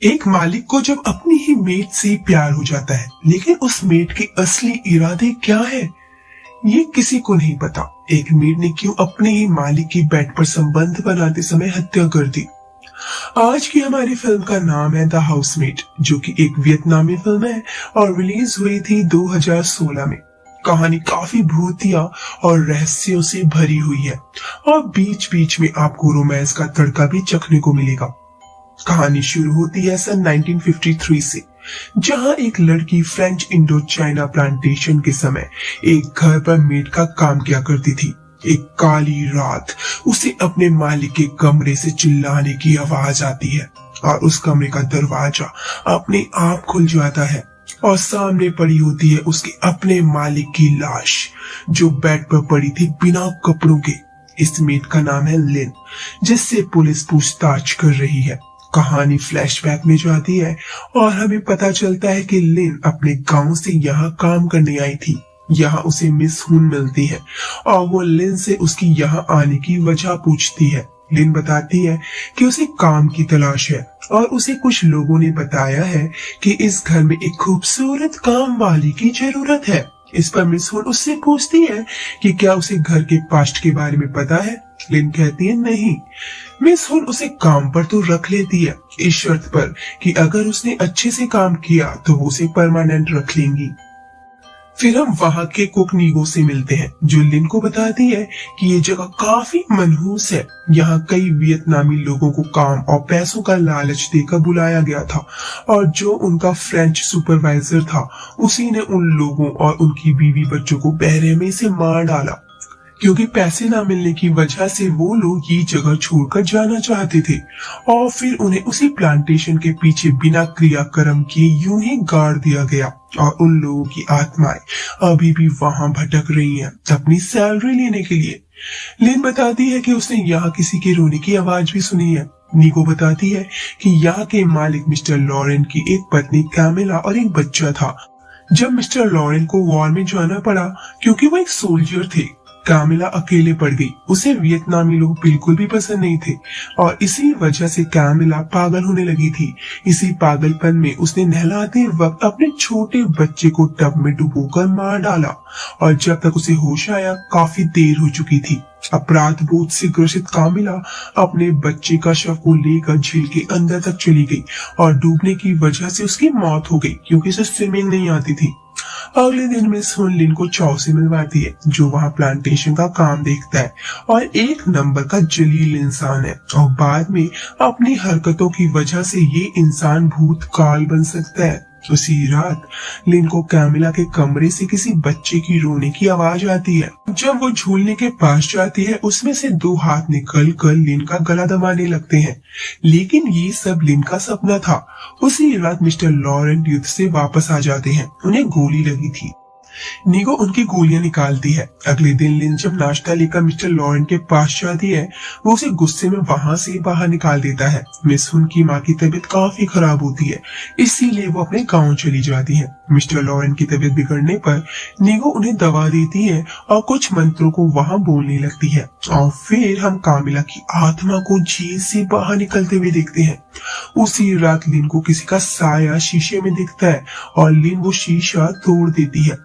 एक मालिक को जब अपनी ही मेट से प्यार हो जाता है, लेकिन उस मेट के असली इरादे क्या है ये किसी को नहीं पता। एक मेट ने क्यों अपने ही मालिक की बेड पर संबंध बनाते समय हत्या कर दी। आज की हमारी फिल्म का नाम है द हाउसमेट, जो कि एक वियतनामी फिल्म है और रिलीज हुई थी 2016 में। कहानी काफी भूतिया और रहस्यों से भरी हुई है और बीच बीच में आपको रोमांस का तड़का भी चखने को मिलेगा। कहानी शुरू होती है सन 1953 से, जहां एक लड़की फ्रेंच इंडो चाइना प्लांटेशन के समय एक घर पर मेड का काम किया करती थी। एक काली रात उसे अपने मालिक के कमरे से चिल्लाने की आवाज आती है और उस कमरे का दरवाजा अपने आप खुल जाता है और सामने पड़ी होती है उसके अपने मालिक की लाश, जो बेड पर पड़ी थी बिना कपड़ों के। इस मेड का नाम है लिन, जिससे पुलिस पूछताछ कर रही है। कहानी फ्लैशबैक में जाती है और हमें पता चलता है कि लिन अपने गांव से यहाँ काम करने आई थी। यहाँ उसे मिस हुन मिलती है और वो लिन से उसकी यहाँ आने की वजह पूछती है। लिन बताती है कि उसे काम की तलाश है और उसे कुछ लोगों ने बताया है कि इस घर में एक खूबसूरत काम वाली की जरूरत है। इस पर मिस हुन उससे पूछती है कि क्या उसे घर के पास्ट के बारे में पता है। लिन कहती है नहीं। मिस हुन उसे काम पर तो रख लेती है, इस शर्त पर कि अगर उसने अच्छे से काम किया तो वो उसे परमानेंट रख लेंगी। फिर हम वहां के कुक नीगो से मिलते हैं, जो लिन को बताती है कि ये जगह काफी मनहूस है। यहाँ कई वियतनामी लोगों को काम और पैसों का लालच देकर बुलाया गया था और जो उनका फ्रेंच सुपरवाइजर था उसी ने उन लोगों और उनकी बीवी बच्चों को बेरहमी से मार डाला। क्योंकि पैसे ना मिलने की वजह से वो लोग ये जगह छोड़कर जाना चाहते थे और फिर उन्हें उसी प्लांटेशन के पीछे बिना क्रियाक्रम किए यूं ही गाड़ दिया गया और उन लोगों की आत्माएं अभी भी वहां भटक रही हैं अपनी सैलरी लेने के लिए। लिन बताती है कि उसने यहाँ किसी के रोने की आवाज भी सुनी है। नीको बताती है कि यहाँ के मालिक मिस्टर लॉरेन की एक पत्नी कैमिला और एक बच्चा था। जब मिस्टर लॉरेन को वॉर में जाना पड़ा क्योंकि वो एक सोल्जर थे, कैमिला अकेले पड़ गई। उसे वियतनामी लोग बिल्कुल भी पसंद नहीं थे और इसी वजह से कैमिला पागल होने लगी थी। इसी पागलपन में उसने नहलाते वक्त अपने छोटे बच्चे को टब में डुबोकर मार डाला और जब तक उसे होश आया काफी देर हो चुकी थी। अपराध बोध से ग्रसित कैमिला अपने बच्चे का शव को लेकर झील के अंदर तक चली गई और डूबने की वजह से उसकी मौत हो गई क्योंकि उसे स्विमिंग नहीं आती थी। अगले दिन मिस हुन लिन को चाव से मिलवाती है, जो वहाँ प्लांटेशन का काम देखता है और एक नंबर का जलील इंसान है और बाद में अपनी हरकतों की वजह से ये इंसान भूतकाल बन सकता है। उसी रात लिन को कैमिला के कमरे से किसी बच्चे की रोने की आवाज आती है। जब वो झूलने के पास जाती है उसमें से दो हाथ निकल कर लिन का गला दबाने लगते हैं, लेकिन ये सब लिन का सपना था। उसी रात मिस्टर लॉरेन युद्ध से वापस आ जाते हैं। उन्हें गोली लगी थी। नीगो उनकी गोलियां निकालती है। अगले दिन लिन जब नाश्ता लेकर मिस्टर लॉरेन के पास जाती है, वो उसे गुस्से में वहां से बाहर निकाल देता है। मिस हुन की माँ की तबीयत काफी खराब होती है, इसीलिए वो अपने गांव चली जाती है। मिस्टर लॉरेन की तबीयत बिगड़ने पर नीगो उन्हें दवा देती है और कुछ मंत्रों को वहां बोलने लगती है और फिर हम कैमिला की आत्मा को झील से बाहर निकलते हुए देखते हैं। उसी रात लिन को किसी का साया शीशे में दिखता है और लिन वो शीशा तोड़ देती है।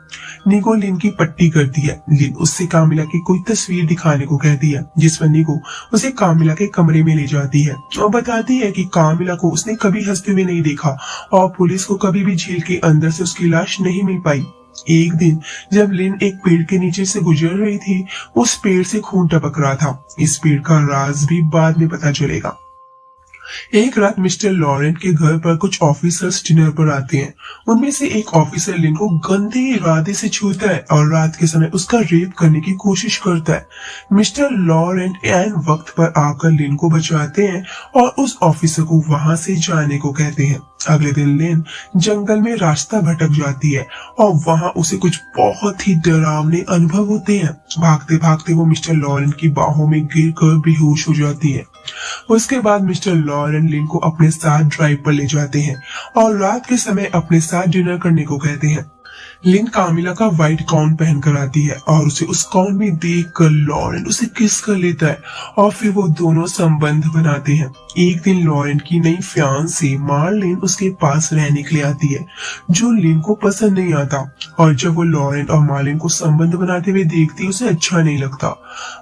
नीगो लिन की पट्टी करती है। लिन उससे कैमिला की कोई तस्वीर दिखाने को कहती है, जिस पर नीगो उसे कैमिला के कमरे में ले जाती है और बताती है कि कैमिला को उसने कभी हंसते हुए नहीं देखा और पुलिस को कभी भी झील के अंदर से उसकी लाश नहीं मिल पाई। एक दिन जब लिन एक पेड़ के नीचे से गुजर रही थी, उस पेड़ से खून टपक रहा था। इस पेड़ का राज भी बाद में पता चलेगा। एक रात मिस्टर लॉरेन के घर पर कुछ ऑफिसर्स डिनर पर आते हैं। उनमें से एक ऑफिसर लिन को गंदे इरादे से छूता है और रात के समय उसका रेप करने की कोशिश करता है। मिस्टर लॉरेन ऐन वक्त पर आकर लिन को बचाते हैं और उस ऑफिसर को वहां से जाने को कहते हैं। अगले दिन लिन जंगल में रास्ता भटक जाती है और वहां उसे कुछ बहुत ही डरावने अनुभव होते हैं। भागते भागते वो मिस्टर लॉरेन की बाहों में गिरकर बेहोश हो जाती है। उसके बाद मिस्टर लॉरेन लिन को अपने साथ ड्राइव पर ले जाते हैं और रात के समय अपने साथ डिनर करने को कहते हैं। लिन कामिला का व्हाइट गाउन पहनकर आती है और उसे उस गाउन में देखकर लॉरेंट उसे किस कर लेता है और फिर वो दोनों संबंध बनाते हैं। एक दिन लॉरेंट की नई फियांसी मार्लिन उसके पास रहने के लिए आती है, जो लिन को पसंद नहीं आता, और जब वो लॉरेंट और मार्लिन को संबंध बनाते हुए देखती है उसे अच्छा नहीं लगता।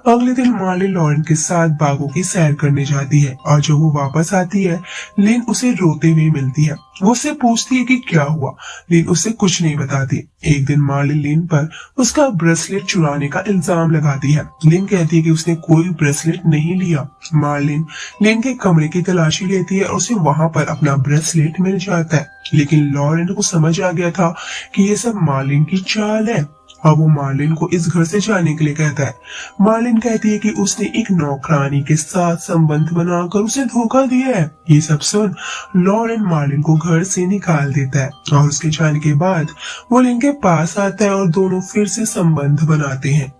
अगले दिन मार्लिन लॉरेंट के साथ बागों की सैर करने जाती है और जब वो वापस आती है लिन उसे रोते हुए मिलती है। वो उससे पूछती है कि क्या हुआ। लिन उससे कुछ नहीं बताती। एक दिन मार्लिन लिन पर उसका ब्रेसलेट चुराने का इल्जाम लगाती है। लिन कहती है कि उसने कोई ब्रेसलेट नहीं लिया। मार्लिन लिन के कमरे की तलाशी लेती है और उसे वहां पर अपना ब्रेसलेट मिल जाता है, लेकिन लॉरेंट को समझ आ गया था कि ये सब मार्लिन की चाल है और वो मार्लिन को इस घर से जाने के लिए कहता है। मार्लिन कहती है कि उसने एक नौकरानी के साथ संबंध बनाकर उसे धोखा दिया है। ये सब सुन लॉरेंट मार्लिन को घर से निकाल देता है और उसके जाने के बाद वो लिन के पास आता है और दोनों फिर से संबंध बनाते हैं।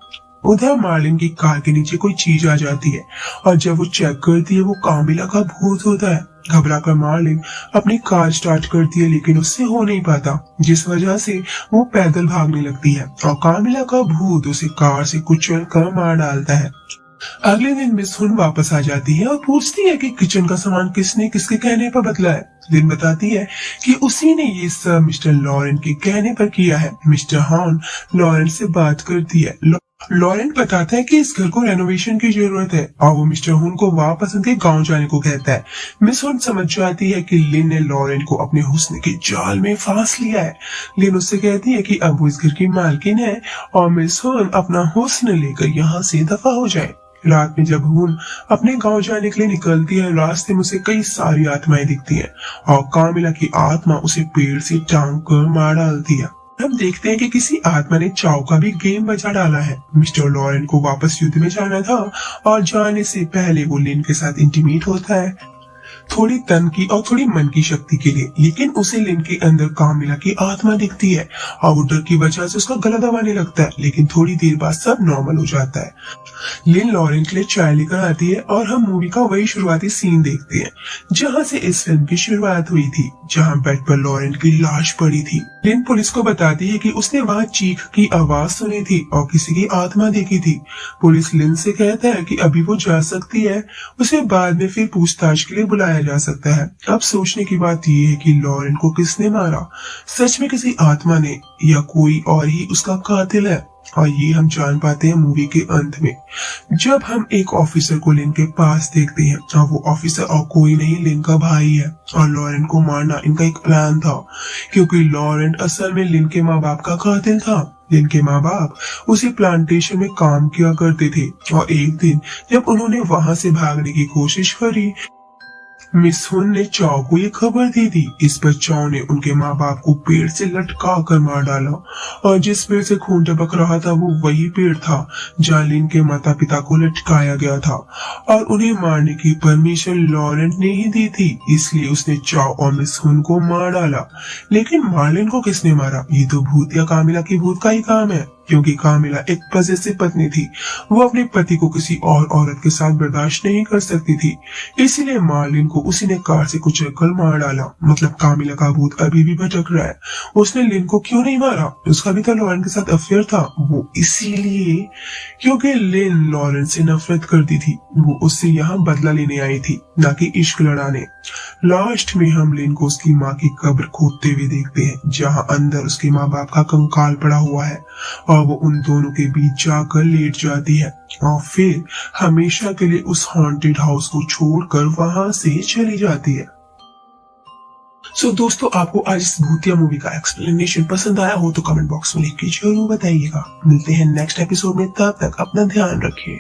उधर मार्लिन की कार के नीचे कोई चीज आ जाती है और जब वो चेक करती है वो कामिला का भूत होता है। घबराकर मार्लिन अपनी कार स्टार्ट करती है लेकिन उससे हो नहीं पाता, जिस वजह से वो पैदल भागने लगती है और कामिला का भूत उसे कार से कुचल कर मार डालता है। अगले दिन मिस हुन वापस आ जाती है और पूछती है कि किचन का सामान किसने किसके कहने पर बदला है। लिन बताती है कि उसी ने ये सब मिस्टर लॉरेंट के कहने पर किया है। मिस्टर हॉर्न लॉरेंट से बात करती है। लॉरेंट बताता है कि इस घर को रेनोवेशन की जरूरत है और वो मिस्टर हुन को वापस उनके गांव जाने को कहता है। मिस हुन समझ जाती है कि लिन ने लॉरेंट को अपने हुस्न के जाल में फांस लिया है। लिन उससे कहती है कि अब वो इस घर की मालकिन है और मिस हुन अपना हुस्न लेकर यहाँ से दफा हो जाए। रात में जब हुन अपने गांव जाने के लिए निकलती है, रास्ते में उसे कई सारी आत्माएं दिखती हैं और कामिला की आत्मा उसे पेड़ से टांग कर मार डालती है। हम देखते हैं कि किसी आत्मा ने चाव का भी गेम बजा डाला है। मिस्टर लॉरेंट को वापस युद्ध में जाना था और जाने से पहले वो लिन के साथ इंटीमेट होता है, थोड़ी तन की और थोड़ी मन की शक्ति के लिए, लेकिन उसे लिन के अंदर कामिला की आत्मा दिखती है और वो डर की वजह से उसका गला दबाने लगता है, लेकिन थोड़ी देर बाद सब नॉर्मल हो जाता है। लिन लॉरेंट के लिए चाय लेकर आती है और हम मूवी का वही शुरुआती सीन देखते हैं जहां से इस फिल्म की शुरुआत हुई थी, जहां बेड पर लॉरेंट की लाश पड़ी थी। लिन पुलिस को बताती है कि उसने वहां चीख की आवाज सुनी थी और किसी की आत्मा देखी थी। पुलिस लिन से कहता है कि अभी वो जा सकती है, उसे बाद में फिर पूछताछ के लिए बुलाया जा सकता है। अब सोचने की बात ये है कि लॉरेंट को किसने मारा, सच में किसी आत्मा ने या कोई और ही उसका कातिल है। और ये हम जान पाते हैं मूवी के अंत में, जब हम एक ऑफिसर को लिन के पास देखते हैं और वो ऑफिसर और कोई नहीं लिन का भाई है और लॉरेंट को मारना इनका एक प्लान था, क्योंकि लॉरेंट असल में लिन के माँ बाप का कातिल था। लिन के माँ बाप उसी प्लांटेशन में काम किया करते थे और एक दिन जब उन्होंने वहां से भागने की कोशिश करी, मिस हुन ने चाव को ये खबर दी थी। इस पर चाव ने उनके माँ बाप को पेड़ से लटका कर मार डाला और जिस पेड़ से खून टपक रहा था वो वही पेड़ था जहाँ लिन के माता पिता को लटकाया गया था और उन्हें मारने की परमिशन लॉरेंट ने ही दी थी, इसलिए उसने चाव और मिस हुन को मार डाला। लेकिन मार्लिन को किसने मारा? ये तो भूत या कामिला की भूत का ही काम है, क्योंकि कामिला एक पॉसेसिव पत्नी थी। वो अपने पति को किसी और औरत के साथ बर्दाश्त नहीं कर सकती थी, इसीलिए मार्लिन को उसी ने कार से कुचलकर मार डाला। मतलब कामिला का भूत अभी भी भटक रहा है। उसने लिन को क्यों नहीं मारा? उसका भी तो लॉरेंट के साथ अफेयर था। वो इसीलिए क्योंकि लिन लॉरेंट से नफरत करती थी। वो उससे यहाँ बदला लेने आई थी, ना कि इश्क लड़ाने। लास्ट में हम लिन को उसकी माँ की कब्र खोदते हुए देखते हैं, जहाँ अंदर उसके माँ बाप का कंकाल पड़ा हुआ है और वो उन दोनों के बीच जाकर लेट जाती है और फिर हमेशा के लिए उस हॉन्टेड हाउस को छोड़कर वहां से चली जाती है। सो दोस्तों, आपको आज इस भूतिया मूवी का एक्सप्लेनेशन पसंद आया हो तो कमेंट बॉक्स में लिख के जरूर बताइएगा। मिलते हैं नेक्स्ट एपिसोड में, तब तक अपना ध्यान रखिए।